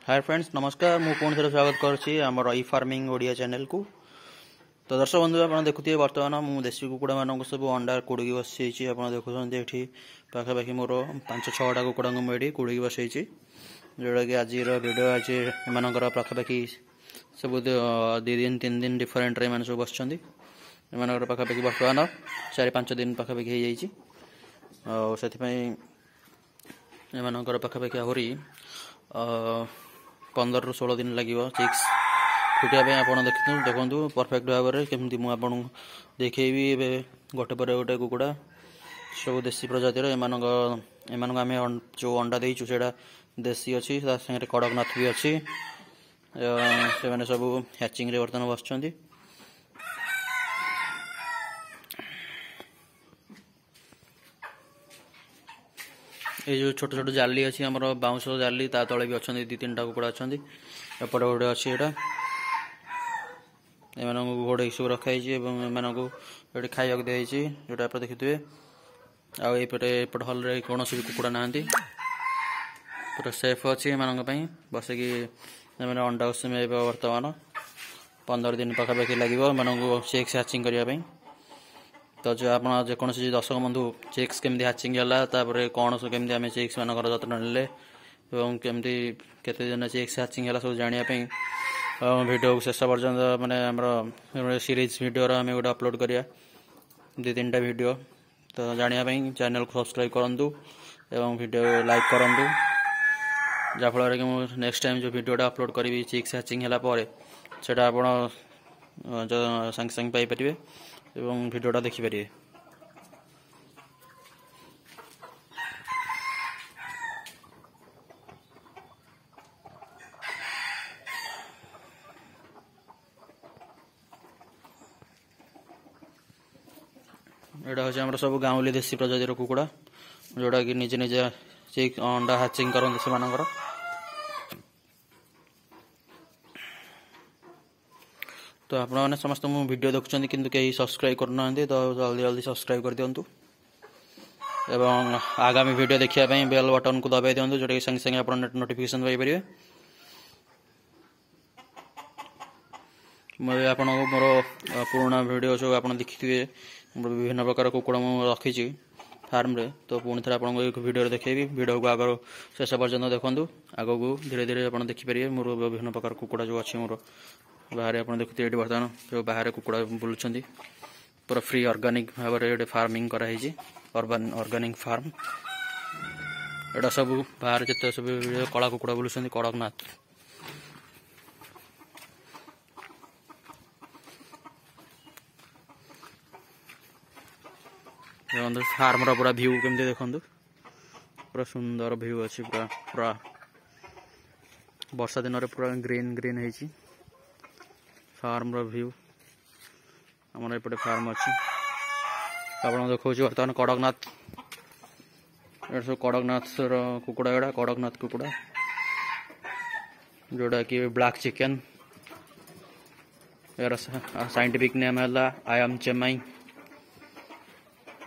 Hi friends नमस्कार मु पुणी थे स्वागत करुच्ची आमर ई फार्मिंग ओडिया चैनल को। तो दर्शक बंधु आप देखुए बर्तमान मु देशी कुकुड़ा मान सब अंडा कुड़ी बसई आप देखुं पाखापाखि मोर 5-6टा कुकुड़ा मुझे कुड़ी बसई जोटा कि आज भिडियो आज एम पाखापाखि सब 2-3 दिन डिफरेन्ट रे सब बस पाखापाखि बर्तमान 4-5 दिन पाखापाखि हो से पाखापाखि आहरी 15-16 दिन लगे चिक्स फुटापी आप देखो परफेक्ट भाव में केमती मुझे देखी गोटे पर गोटे कुकुड़ा सब देसी प्रजातिर एम आम जो अंडा देचु से देसी अच्छी साथ कड़कनाथ भी अच्छी से सब हैचिंग बर्तमान बस ये जो छोट छोट जाली अच्छी आम बाउंश जाली ता तले भी अच्छा 2-3टा कुकुड़ा अच्छा एपटे गोटे अच्छी यहाँ एम घोड़े सब रखाई ये खाया दिखाई जोटा आप देखिए आउटे एपट हल कौन भी कुकुड़ा ना पूरा सेफ अच्छी एम बसिकी अंडा उसमें बर्तमान 15 दिन पाखापाखि लगे चेक्स हैचिंग करने। तो जो आप जेकोसी दर्शक बंधु चिक्स केमती हैचिंग है कौन केमती आम चिक्स मान जत्न ने केमती केते दिन चिक्स हैचिंग है सब जानापी वीडियो शेष पर्यटन माने आमर सीरीज वीडियो आम गोटे अपलोड करिया 2-3टा वीडियो तो जानापी चैनल को सब्सक्राइब करूँ एवं वीडियो लाइक करूँ जहाँफल कि मुझे नेक्स्ट टाइम जो वीडियोटा अपलोड करी चिक्स हैचिंग है सेटा आप सांगे सांगे पाइपर एवं भिडियोटा देखिपारे। एटा हूँ आम सब गाँवली देसी प्रजातिर कुकुड़ा जोटा कि निजे निजे चिक अंडा हैचिंग करते से तो आप समस्त मो वीडियो देखुं कि कहीं सब्सक्राइब करना तो जल्दी जल्दी सब्सक्राइब कर दिंतु एवं आगामी वीडियो देखापी बेल बटन को दबाई दिंतु जोटा कि संगे संगे आप नोटिफिकेशन पाइपर। मैं आप मोर पुराना वीडियो जो आप देखिए विभिन्न प्रकार कुकुड़ा मुझे रखी फार्म रे तो पुणी थे आपको एक वीडियो देखेबी वीडियो को आगर शेष पर्यटन देखूँ आग को धीरे धीरे आप देखिपारे मोर विभिन्न प्रकार कुकुड़ा जो अच्छी मोर बाहर आप देखते ये बर्तमान जो बाहर कुकुड़ा बुलूं पूरा फ्री ऑर्गेनिक भाव में फार्मिंग कराई ऑर्गेनिक फार्म एटा सब बाहर जिते सब कला कुकुड़ा बुलूं कड़कनाथ फार्म पूरा व्यू केमती देखो पूरा सुंदर व्यू अच्छी पूरा पूरा वर्षा दिन पूरा ग्रीन ग्रीन है फार्म व्यू आमर एपटे फार्म अच्छी आप देखा बर्तमान कड़कनाथ ये सब कड़कनाथ कुकुड़ा एड़ा कड़कनाथ कुकुड़ा जोटा कि ब्लैक चिकेन यार साइंटिफिक नेम है आयाम चेमाई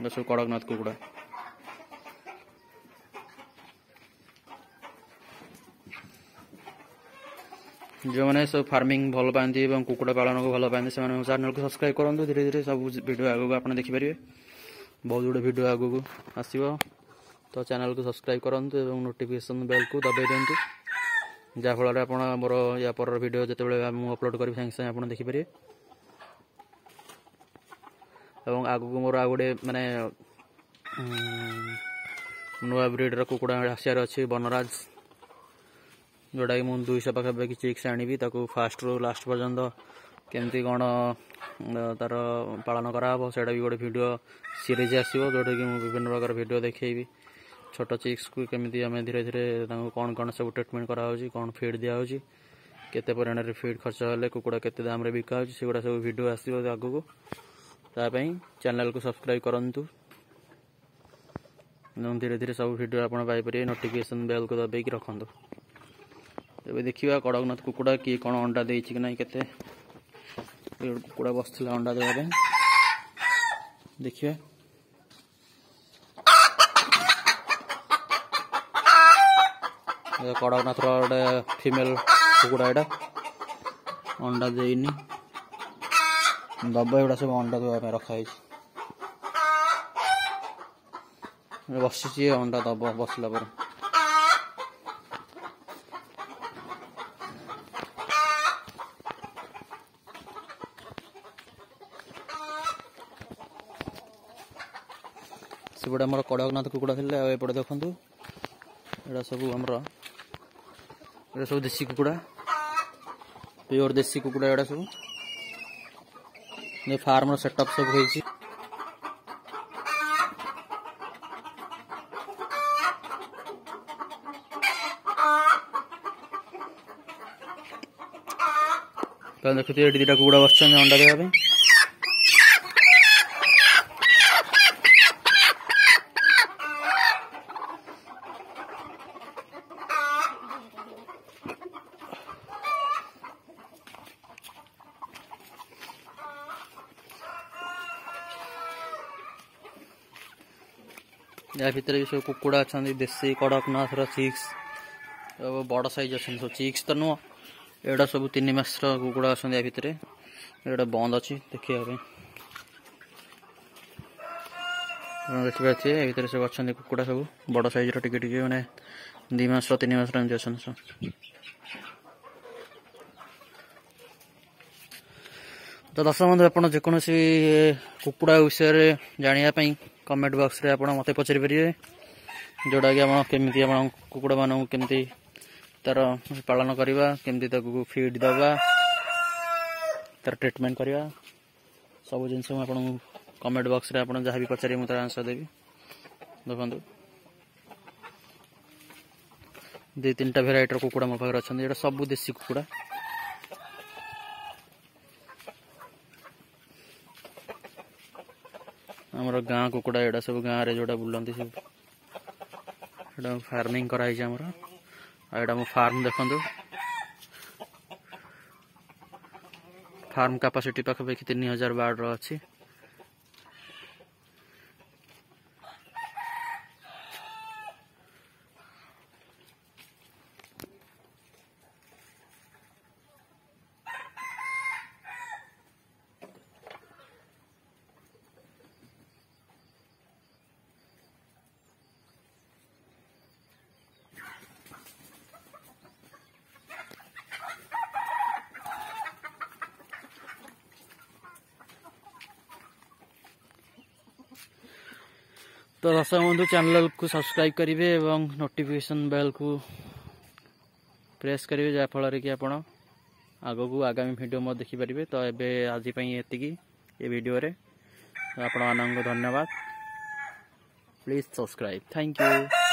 सब कड़कनाथ कुकुड़ा जो मैंने सब फार्मिंग भल पाती कुकुड़ा पालन को भल पाती से चैनल को सब्सक्राइब करूँ धीरे धीरे सब वीडियो आगे को आप देखिपारे बहुत गुड़े वीडियो आगे को आसो तो चैनल को सब्सक्राइब करूँ और नोटिफिकेशन बेल को दबाई दिंतु जहाँफल आप मोर या पर वीडियो जिते मुझे अपलोड करी सागे सागे आप देखिपारे और आग को मोर आ गए माने नुआ ब्रिड कुकुड़ा आसार अच्छी बनराज जोटा कि मुझे 200 पाखापाखि चिक्स आनी फास्ट रू लास्ट पर्यंत केमती कौन तार पालन कराव से भी गोटे वीडियो सीरीज आसो जोटा कि विभिन्न प्रकार वीडियो देखी छोट चिक्स को केमती आम धीरे धीरे कौन कौन सब ट्रिटमेंट कराऊँ कौन फीड दिखाऊँ केते परिमाण में फीड खर्च हेल्ले कुकुड़ा केते दाम बिका से गुड़ा सब वीडियो आसो आग को तापाई चैनल को सब्सक्राइब करूँ धीरे धीरे सब वीडियो आप पाइपर नोटिफिकेशन बेल को दबाई रखुँ तेज देखा कड़कनाथ कुकुड़ा किए कौन अंडा दे कि ना के कुकुड़ा बस अंडा देवाई देखिए कड़कनाथर गोटे फीमेल कुकुड़ा एटा अंडा देनी दब एगुड़ा सब अंडा देवा रखाई बसी अंडा दब बसला पर सेपटे आम कड़कनाथ कुकुड़ा थे एपटे देखु एटा सब आमर एटा सब देसी कुकुड़ा प्योर देसी कुकुड़ा एटा सब फार्म सेटअप सब होइछि देखुए ये दुटा कुकुड़ा बस अंडा देवाई या भितर भी सब कुकुड़ा अच्छा देसी कड़कनाथ चिक्स बड़ साइज अच्छा सब चिक्स तो नुह एटा सब 3 मास कुकुड़ा अच्छा या भितर एटा बंद अच्छी देखिए देखिए भितर सब अच्छा कुकुड़ा सब बड़ साइज टिके मैंने 2 मास 3 मास एमती अच्छा सब तो दर्शक बंधु आप जेकोसी कुकुड़ा विषय जानापी कमेंट बॉक्स रे आप मत पचारि पारे जोड़ा कि केमी आप कुकुड़ा मान केमती तार पालन करवा केमती फीड दवा तार ट्रीटमेंट करवा सब जिन आप कमेंट बॉक्स रे आप जहाँ भी पचारे मुझे आंसर देवी देखो 2-3टा भेराइटर कुकुड़ा मो पाखे अच्छा ये सब देसी कुकुड़ा आमर गाँ कुकुड़ा एटा सब गाँव रे जोड़ा बुलती सब फार्मिंग कराई आमर एटा मो फार्म देखु फार्म कैपेसिटी पाखापाखि 3000 बार्ड अच्छी तो दर्शक बंधु चैनल को सब्सक्राइब करेंगे और नोटिफिकेशन बेल को प्रेस करेंगे जहाँफल कि आप आगो को आगामी वीडियो मत देखिपारे। तो एबे आज ये वीडियो रे आपण मानक धन्यवाद। Please subscribe. Thank you.